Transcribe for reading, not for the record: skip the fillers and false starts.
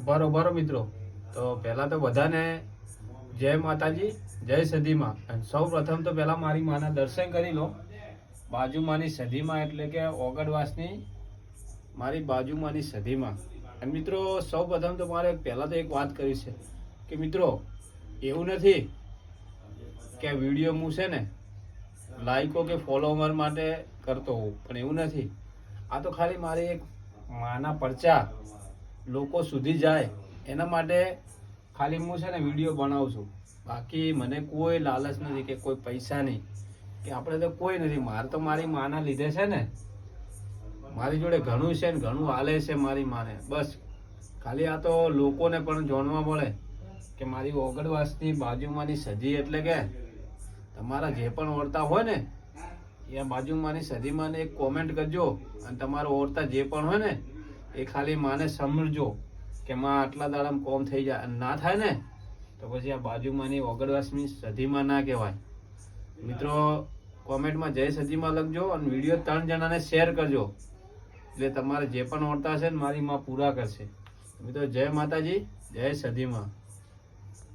ઉભારો મિત્રો. તો પહેલા તો બધાને જય માતાજી, જય સદીમાં. અને સૌ પ્રથમ તો પહેલા મારી માના દર્શન કરી લો. બાજુમાંની સદીમાં એટલે કે ઓગણવાસની મારી બાજુમાંની સદીમાં. અને મિત્રો સૌ પ્રથમ તો મારે પહેલા તો એક વાત કરી છે કે મિત્રો એવું નથી કે વિડીયો હું છે ને લાઈકો કે ફોલોવર માટે કરતો હોઉં, પણ એવું નથી. આ તો ખાલી મારી એક માના પરચા લોકો સુધી જાય એના માટે ખાલી હું છે ને વિડીયો બનાવું છું. બાકી મને કોઈ લાલચ નથી કે કોઈ પૈસા નહીં કે આપણે તો કોઈ નથી. મારે તો મારી માના લીધે છે ને, મારી જોડે ઘણું છે ને ઘણું હાલે છે મારી માને. બસ ખાલી આ તો લોકોને પણ જાણવા મળે કે મારી ઓગણવાસની બાજુમાંની સદી એટલે કે તમારા જે પણ ઓળતા હોય ને એ બાજુમાંની સદીમાં એક કોમેન્ટ કરજો. અને તમારો ઓળતા જે પણ હોય ને એ ખાલી માને સમજો કે માં આટલા દાડામાં કોમ થઈ જાય. ના થાય ને તો પછી આ બાજુમાંની ઓગણવાસની સદીમાં ના કહેવાય. મિત્રો કોમેન્ટમાં જય સદીમાં લખજો અને વિડીયો 3 જણાને શેર કરજો એટલે તમારે જે પણ ઓળતા હશે ને મારી માં પૂરા કરશે. મિત્રો જય માતાજી, જય સદીમાં.